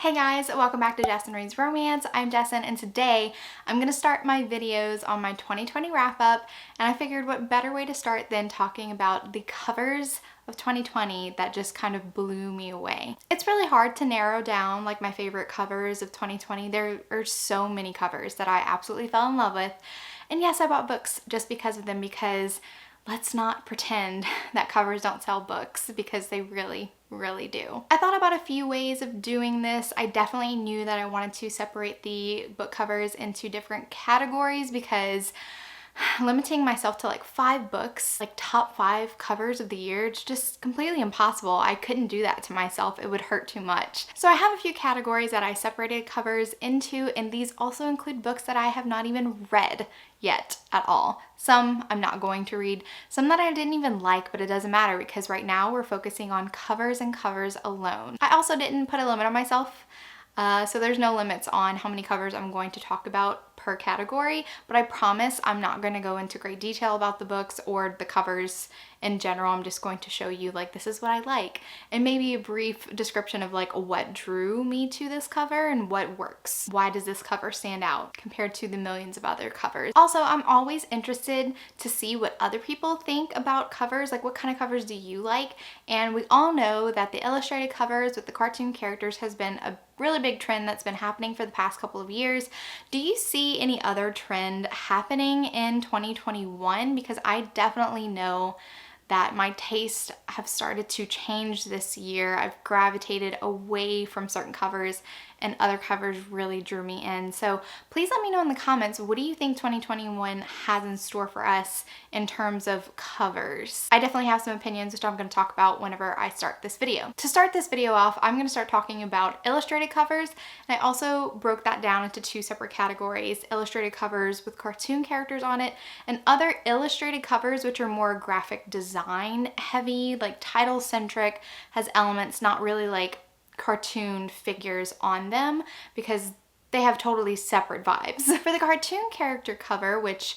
Hey guys, welcome back to Jessin Reads Romance. I'm Jessin and today I'm going to start my videos on my 2020 wrap up, and I figured what better way to start than talking about the covers of 2020 that just kind of blew me away. It's really hard to narrow down like my favorite covers of 2020. There are so many covers that I absolutely fell in love with. And yes, I bought books just because of them, because let's not pretend that covers don't sell books, because they really do. I thought about a few ways of doing this. I definitely knew that I wanted to separate the book covers into different categories, because limiting myself to like 5 books, like top 5 covers of the year, it's just completely impossible. I couldn't do that to myself. It would hurt too much. So I have a few categories that I separated covers into, and these also include books that I have not even read yet at all. Some I'm not going to read, some that I didn't even like, but it doesn't matter because right now we're focusing on covers and covers alone. I also didn't put a limit on myself. So there's no limits on how many covers I'm going to talk about per category, but I promise I'm not going to go into great detail about the books or the covers in general. I'm just going to show you like, this is what I like, and maybe a brief description of like what drew me to this cover and what works. Why does this cover stand out compared to the millions of other covers? Also, I'm always interested to see what other people think about covers. Like, what kind of covers do you like? And we all know that the illustrated covers with the cartoon characters has been a really big trend that's been happening for the past couple of years. Do you see any other trend happening in 2021? Because I definitely know that my tastes have started to change this year. I've gravitated away from certain covers and other covers really drew me in. So please let me know in the comments, what do you think 2021 has in store for us in terms of covers? I definitely have some opinions, which I'm going to talk about whenever I start this video. To start this video off, I'm going to start talking about illustrated covers, and I also broke that down into 2 separate categories: illustrated covers with cartoon characters on it, and other illustrated covers which are more graphic design heavy, like title centric, has elements not really like cartoon figures on them, because they have totally separate vibes. For the cartoon character cover, which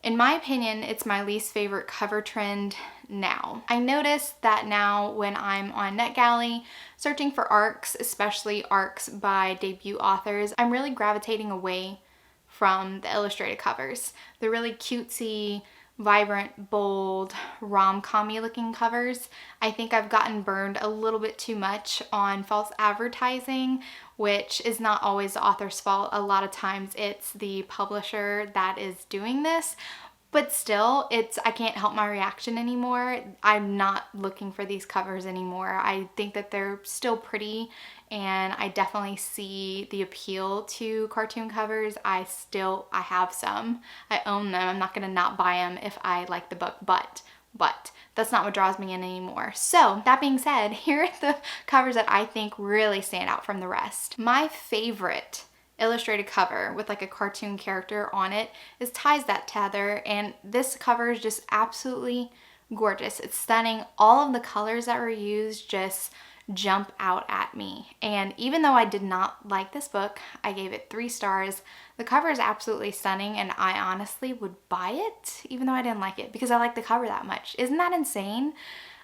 in my opinion, it's my least favorite cover trend now. I noticed that now when I'm on NetGalley searching for arcs, especially arcs by debut authors, I'm really gravitating away from the illustrated covers. The really cutesy, vibrant, bold, rom-com-y looking covers. I think I've gotten burned a little bit too much on false advertising, which is not always the author's fault. A lot of times it's the publisher that is doing this. But still, I can't help my reaction anymore. I'm not looking for these covers anymore. I think that they're still pretty, and I definitely see the appeal to cartoon covers. I have some. I own them. I'm not gonna not buy them if I like the book, but that's not what draws me in anymore. So that being said, here are the covers that I think really stand out from the rest. My favorite illustrated cover with like a cartoon character on it is Ties That Tether, and this cover is just absolutely gorgeous. It's stunning. All of the colors that were used just jump out at me, and even though I did not like this book, I gave it 3 stars. The cover is absolutely stunning, and I honestly would buy it even though I didn't like it, because I like the cover that much. Isn't that insane?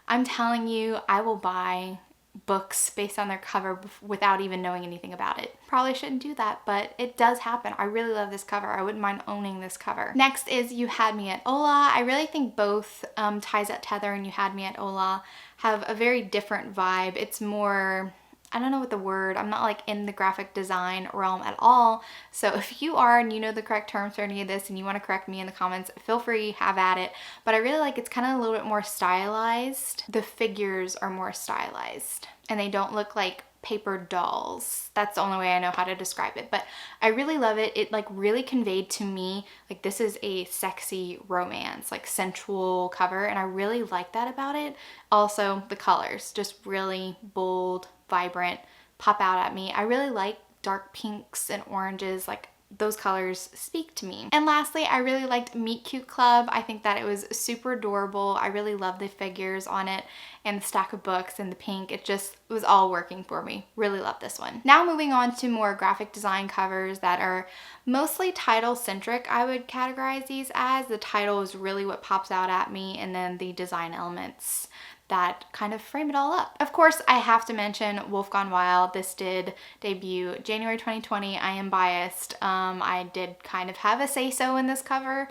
I'm telling you, I will buy books based on their cover without even knowing anything about it. Probably shouldn't do that, but it does happen. I really love this cover. I wouldn't mind owning this cover. Next is You Had Me at Ola. I really think both Ties That Tether and You Had Me at Ola have a very different vibe. It's more, I don't know what the word, I'm not like in the graphic design realm at all. So if you are and you know the correct terms for any of this and you want to correct me in the comments, feel free, have at it. But I really like it's kind of a little bit more stylized. The figures are more stylized and they don't look like paper dolls. That's the only way I know how to describe it, but I really love it. It like really conveyed to me like this is a sexy romance, like sensual cover, and I really like that about it. Also the colors, just really bold, vibrant, pop out at me. I really like dark pinks and oranges, like those colors speak to me. And lastly, I really liked Meet Cute Club. I think that it was super adorable. I really love the figures on it and the stack of books and the pink. It was all working for me. Really love this one. Now moving on to more graphic design covers that are mostly title centric. I would categorize these as the title is really what pops out at me, and then the design elements that kind of frame it all up. Of course, I have to mention Wolf Gone Wild. This did debut January 2020. I am biased. I did kind of have a say-so in this cover.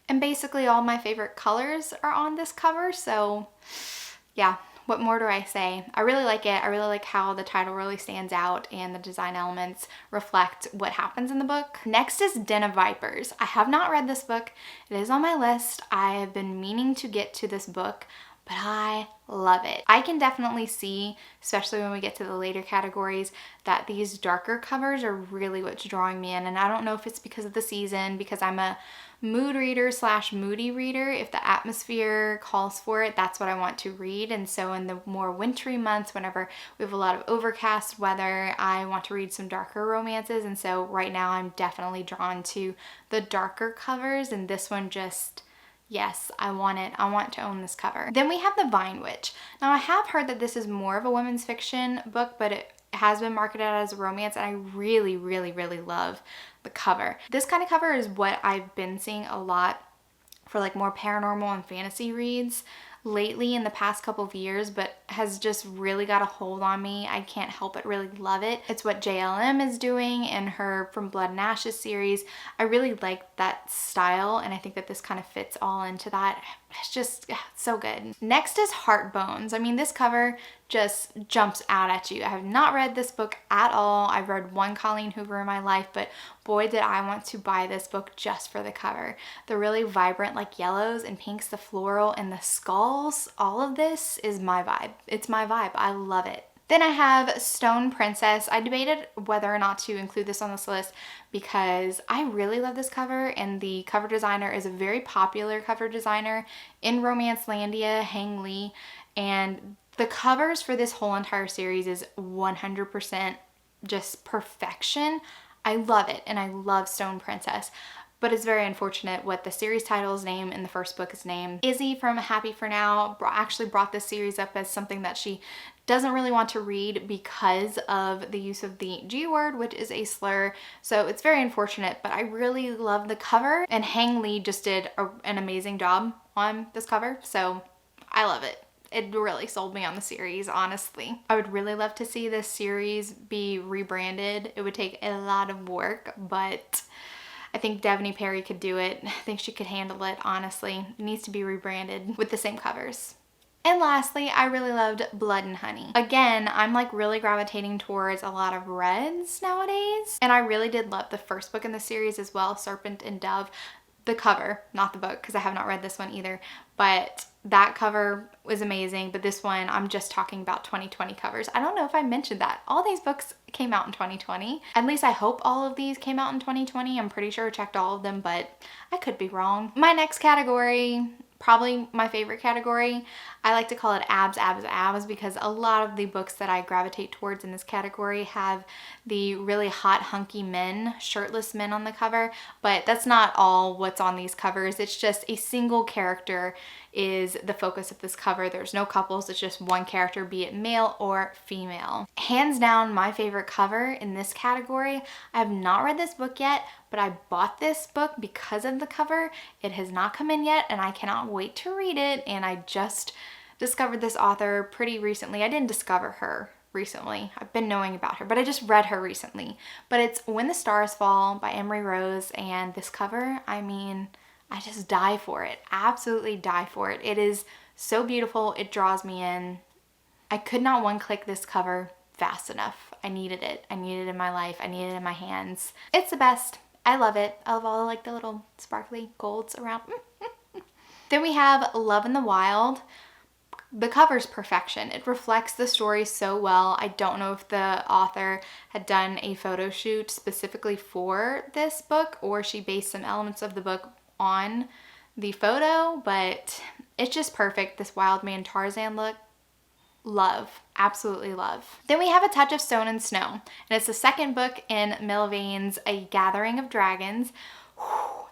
And basically all my favorite colors are on this cover, so yeah, what more do I say? I really like it. I really like how the title really stands out and the design elements reflect what happens in the book. Next is Den of Vipers. I have not read this book. It is on my list. I have been meaning to get to this book, but I love it. I can definitely see, especially when we get to the later categories, that these darker covers are really what's drawing me in. And I don't know if it's because of the season, because I'm a mood reader / moody reader. If the atmosphere calls for it, that's what I want to read. And so in the more wintry months, whenever we have a lot of overcast weather, I want to read some darker romances. And so right now I'm definitely drawn to the darker covers, and this one just, yes, I want it. I want to own this cover. Then we have The Vine Witch. Now I have heard that this is more of a women's fiction book, but it has been marketed as a romance, and I really, really, really love the cover. This kind of cover is what I've been seeing a lot for like more paranormal and fantasy reads lately in the past couple of years, but has just really got a hold on me. I can't help but really love it. It's what JLM is doing in her From Blood and Ashes series. I really like that style, and I think that this kind of fits all into that. It's just so good. Next is Heart Bones. I mean, this cover just jumps out at you. I have not read this book at all. I've read one Colleen Hoover in my life, but boy did I want to buy this book just for the cover. The really vibrant like yellows and pinks, the floral and the skulls, all of this is my vibe. It's my vibe. I love it. Then I have Stone Princess. I debated whether or not to include this on this list because I really love this cover, and the cover designer is a very popular cover designer in Romancelandia, Hang Lee, and the covers for this whole entire series is 100% just perfection. I love it, and I love Stone Princess. But it's very unfortunate what the series title's name in the first book is named. Izzy from Happy for Now actually brought this series up as something that she doesn't really want to read because of the use of the G word, which is a slur. So it's very unfortunate, but I really love the cover, and Hang Lee just did an amazing job on this cover, so I love it. It really sold me on the series, honestly. I would really love to see this series be rebranded. It would take a lot of work, but I think Devaney Perry could do it. I think she could handle it, honestly. It needs to be rebranded with the same covers. And lastly, I really loved Blood and Honey. Again, I'm like really gravitating towards a lot of reds nowadays. And I really did love the first book in the series as well, Serpent and Dove. The cover, not the book, because I have not read this one either. But that cover was amazing. But this one, I'm just talking about 2020 covers. I don't know if I mentioned that. All these books came out in 2020. At least I hope all of these came out in 2020. I'm pretty sure I checked all of them, but I could be wrong. My next category, probably my favorite category, I like to call it abs, abs, abs, because a lot of the books that I gravitate towards in this category have the really hot, hunky men, shirtless men on the cover, but that's not all what's on these covers. It's just a single character is the focus of this cover. There's no couples, it's just one character, be it male or female. Hands down, my favorite cover in this category. I have not read this book yet, but I bought this book because of the cover. It has not come in yet, and I cannot wait to read it, and I just discovered this author pretty recently. I didn't discover her recently. I've been knowing about her, but I just read her recently. But it's When the Stars Fall by Emery Rose, and this cover, I mean, I just die for it. Absolutely die for it. It is so beautiful. It draws me in. I could not one-click this cover fast enough. I needed it. I needed it in my life. I need it in my hands. It's the best. I love it. I love all like the little sparkly golds around. Then we have Love in the Wild. The cover's perfection. It reflects the story so well. I don't know if the author had done a photo shoot specifically for this book, or she based some elements of the book on the photo, but it's just perfect. This wild man Tarzan look. Love. Absolutely love. Then we have A Touch of Stone and Snow, and it's the second book in Milvain's A Gathering of Dragons.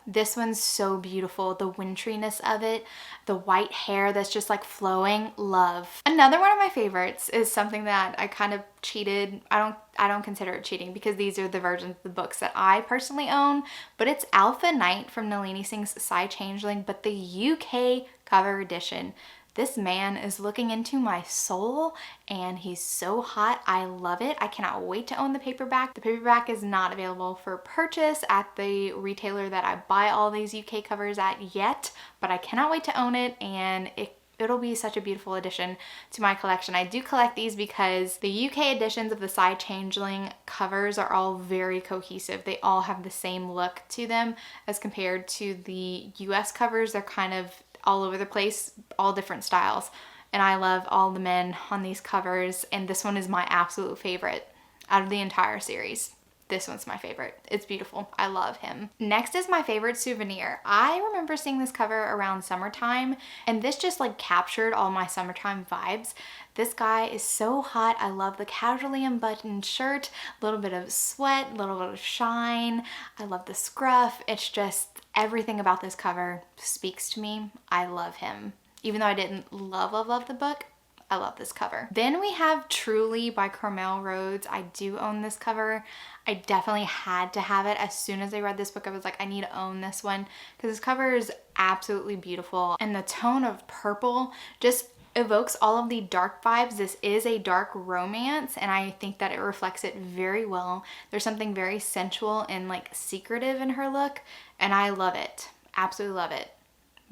This one's so beautiful. The wintriness of it, the white hair that's just like flowing, love. Another one of my favorites is something that I kind of cheated. I don't consider it cheating because these are the versions of the books that I personally own, but it's Alpha Knight from Nalini Singh's Psy Changeling, but the UK cover edition. This man is looking into my soul and he's so hot. I love it. I cannot wait to own the paperback. The paperback is not available for purchase at the retailer that I buy all these UK covers at yet, but I cannot wait to own it, and it'll be such a beautiful addition to my collection. I do collect these because the UK editions of the Psy Changeling covers are all very cohesive. They all have the same look to them as compared to the US covers. They're kind of all over the place, all different styles. And I love all the men on these covers, and this one is my absolute favorite out of the entire series. This one's my favorite. It's beautiful. I love him. Next is my favorite souvenir. I remember seeing this cover around summertime, and this just like captured all my summertime vibes. This guy is so hot. I love the casually unbuttoned shirt, a little bit of sweat, a little bit of shine. I love the scruff. It's just everything about this cover speaks to me. I love him. Even though I didn't love the book, I love this cover. Then we have Truly by Carmel Rhodes. I do own this cover. I definitely had to have it. As soon as I read this book, I was like, I need to own this one because this cover is absolutely beautiful. And the tone of purple just evokes all of the dark vibes. This is a dark romance, and I think that it reflects it very well. There's something very sensual and like secretive in her look, and I love it. Absolutely love it.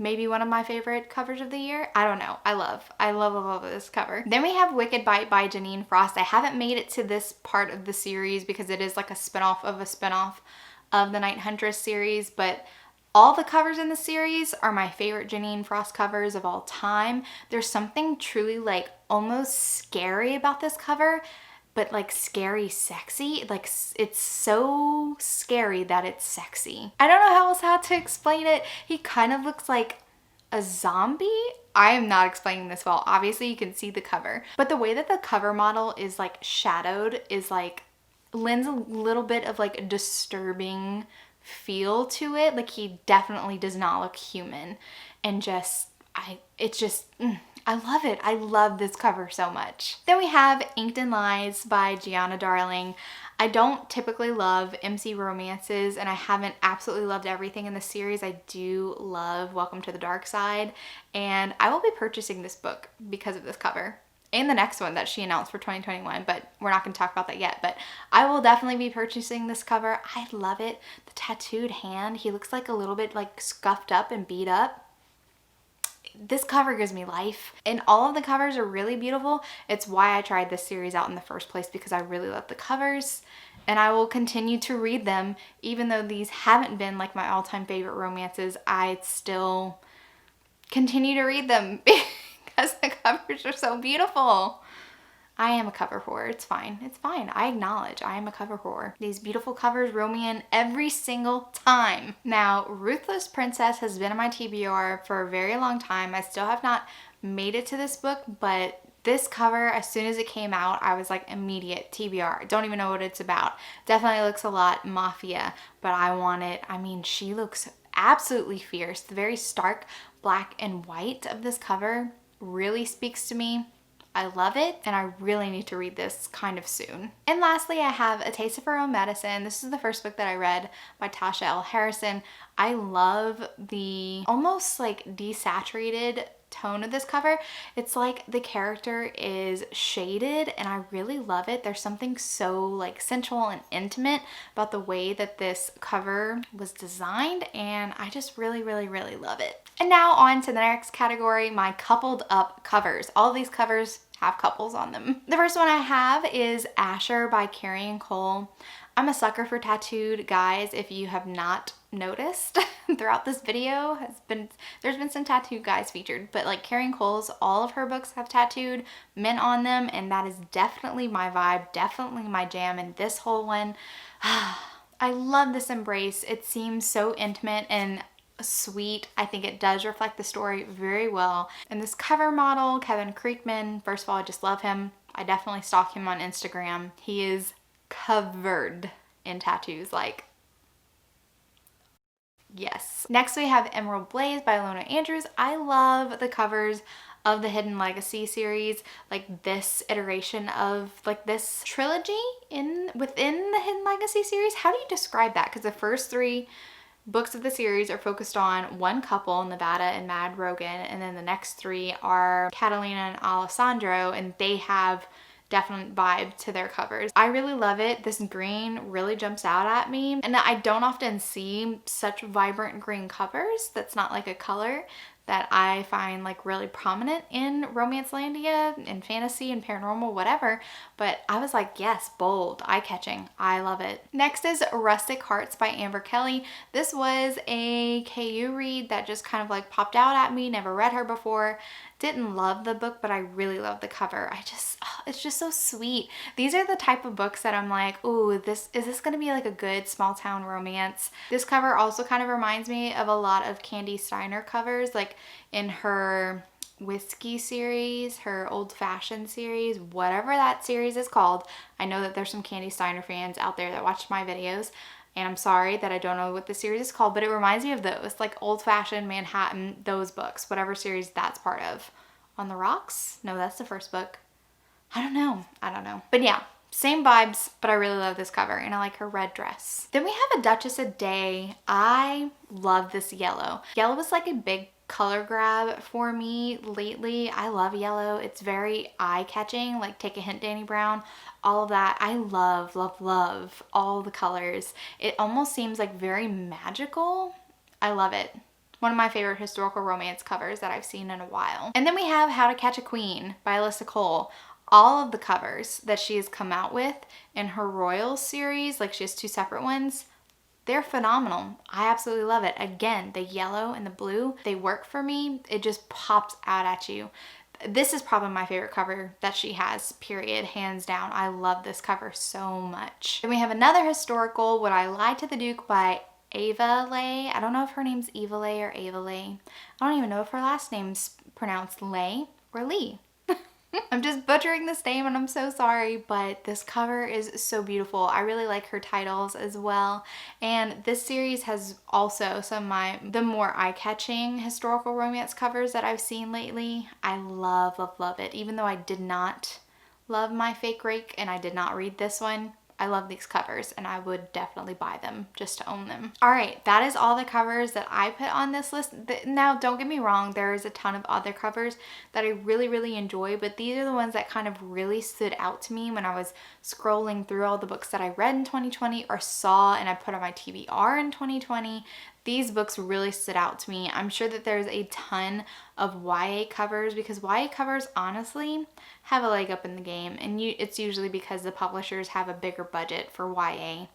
Maybe one of my favorite covers of the year. I don't know. I love this cover. Then we have Wicked Bite by Janine Frost. I haven't made it to this part of the series because it is like a spinoff of a spinoff of the Night Huntress series, but all the covers in the series are my favorite Janine Frost covers of all time. There's something truly like almost scary about this cover, but like scary sexy. Like it's so scary that it's sexy. I don't know how to explain it. He kind of looks like a zombie. I am not explaining this well. Obviously you can see the cover, but the way that the cover model is like shadowed is like lends a little bit of like a disturbing feel to it. Like he definitely does not look human, and I love it. I love this cover so much. Then we have Inked in Lies by Gianna Darling. I don't typically love MC romances, and I haven't absolutely loved everything in the series. I do love Welcome to the Dark Side, and I will be purchasing this book because of this cover and the next one that she announced for 2021, but we're not going to talk about that yet. But I will definitely be purchasing this cover. I love it. The tattooed hand, he looks like a little bit like scuffed up and beat up. This cover gives me life, and all of the covers are really beautiful. It's why I tried this series out in the first place, because I really love the covers, and I will continue to read them. Even though these haven't been like my all-time favorite romances, I still continue to read them because the covers are so beautiful. I am a cover whore. It's fine. It's fine. I acknowledge I am a cover whore. These beautiful covers roll me in every single time. Now, Ruthless Princess has been on my TBR for a very long time. I still have not made it to this book, but this cover, as soon as it came out, I was like immediate TBR. I don't even know what it's about. Definitely looks a lot mafia, but I want it. I mean, she looks absolutely fierce. The very stark black and white of this cover really speaks to me. I love it, and I really need to read this kind of soon. And lastly, I have A Taste of Her Own Medicine. This is the first book that I read by Tasha L. Harrison. I love the almost like desaturated tone of this cover. It's like the character is shaded, and I really love it. There's something so like sensual and intimate about the way that this cover was designed, and I just really love it. And now on to the next category, my coupled up covers. All of these covers have couples on them. The first one I have is Asher by Carrie and Cole. I'm a sucker for tattooed guys. If you have not noticed throughout this video, there's been some tattooed guys featured, but like Carrie and Cole's, all of her books have tattooed men on them, and that is definitely my vibe, definitely my jam. And this whole one, I love this embrace. It seems so intimate and sweet. I think it does reflect the story very well. And this cover model, Kevin Creekman, first of all, I just love him. I definitely stalk him on Instagram. He is covered in tattoos, like, yes. Next we have Emerald Blaze by Ilona Andrews. I love the covers of the Hidden Legacy series, like this iteration of like this trilogy within the Hidden Legacy series. How do you describe that? Because the first three books of the series are focused on one couple, Nevada and Mad Rogan, and then the next 3 are Catalina and Alessandro, and they have definite vibe to their covers. I really love it. This green really jumps out at me, and I don't often see such vibrant green covers. That's not like a color that I find like really prominent in Romancelandia and fantasy and paranormal, whatever. But I was like, yes, bold, eye-catching. I love it. Next is Rustic Hearts by Amber Kelly. This was a KU read that just kind of like popped out at me. Never read her before. Didn't love the book, but I really love the cover. It's just so sweet. These are the type of books that I'm like, ooh, is this gonna be like a good small town romance? This cover also kind of reminds me of a lot of Candy Steiner covers, like in her whiskey series, her old fashioned series, whatever that series is called. I know that there's some Candy Steiner fans out there that watch my videos, and I'm sorry that I don't know what the series is called, but it reminds me of those, like Old Fashioned, Manhattan, those books, whatever series that's part of. On the Rocks? No, that's the first book. I don't know. But yeah, same vibes, but I really love this cover, and I like her red dress. Then we have A Duchess a Day. I love this yellow. Yellow was like a big color grab for me lately. I love yellow. It's very eye-catching, like take a hint, Dani Brown, all of that. I love, love, love all the colors. It almost seems like very magical. I love it. One of my favorite historical romance covers that I've seen in a while. And then we have How to Catch a Queen by Alyssa Cole. All of the covers that she has come out with in her Royal series, like she has 2 separate ones, they're phenomenal. I absolutely love it. Again, the yellow and the blue, they work for me. It just pops out at you. This is probably my favorite cover that she has, period, hands down. I love this cover so much. Then we have another historical, Would I Lie to the Duke by Ava Leigh. I don't know if her name's Eva Leigh or Ava Leigh. I don't even know if her last name's pronounced Leigh or Lee. I'm just butchering this name and I'm so sorry, but this cover is so beautiful. I really like her titles as well. And this series has also some of the more eye-catching historical romance covers that I've seen lately. I love, love, love it. Even though I did not love My Fake Rake and I did not read this one, I love these covers and I would definitely buy them just to own them. All right, that is all the covers that I put on this list. Now, don't get me wrong, there is a ton of other covers that I really, really enjoy, but these are the ones that kind of really stood out to me when I was scrolling through all the books that I read in 2020 or saw and I put on my TBR in 2020. These books really stood out to me. I'm sure that there's a ton of YA covers because YA covers honestly have a leg up in the game, and it's usually because the publishers have a bigger budget for YA,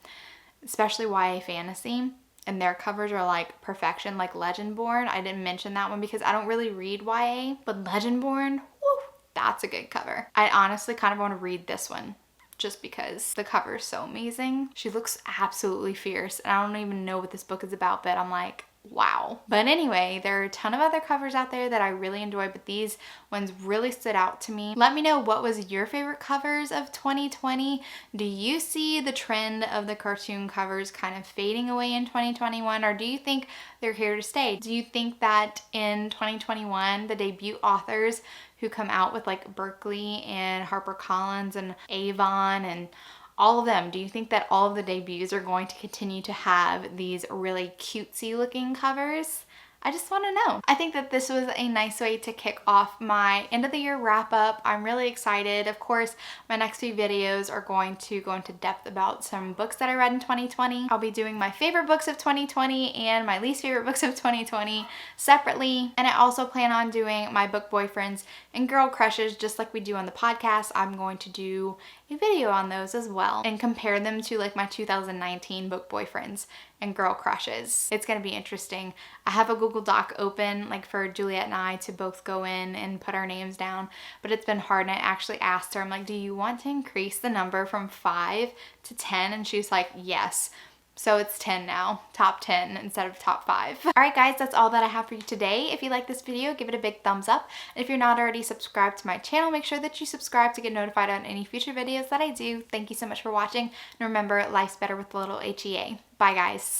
especially YA fantasy, and their covers are like perfection, like Legendborn. I didn't mention that one because I don't really read YA, but Legendborn, woo, that's a good cover. I honestly kind of want to read this one just because the cover is so amazing. She looks absolutely fierce, and I don't even know what this book is about, but I'm like, wow. But anyway, there are a ton of other covers out there that I really enjoy, but these ones really stood out to me. Let me know what was your favorite covers of 2020. Do you see the trend of the cartoon covers kind of fading away in 2021, or do you think they're here to stay? Do you think that in 2021, the debut authors who come out with like Berkeley and HarperCollins and Avon and all of them, do you think that all of the debuts are going to continue to have these really cutesy looking covers? I just want to know. I think that this was a nice way to kick off my end of the year wrap up. I'm really excited. Of course, my next few videos are going to go into depth about some books that I read in 2020. I'll be doing my favorite books of 2020 and my least favorite books of 2020 separately. And I also plan on doing my book boyfriends and girl crushes just like we do on the podcast. I'm going to do a video on those as well and compare them to like my 2019 book boyfriends and girl crushes. It's gonna be interesting. I have a Google Doc open like for Juliet and I to both go in and put our names down, but it's been hard, and I actually asked her, I'm like, do you want to increase the number from 5 to 10? And she's like, yes. So it's 10 now, top 10 instead of top 5. All right, guys, that's all that I have for you today. If you like this video, give it a big thumbs up. And if you're not already subscribed to my channel, make sure that you subscribe to get notified on any future videos that I do. Thank you so much for watching. And remember, life's better with a little HEA. Bye, guys.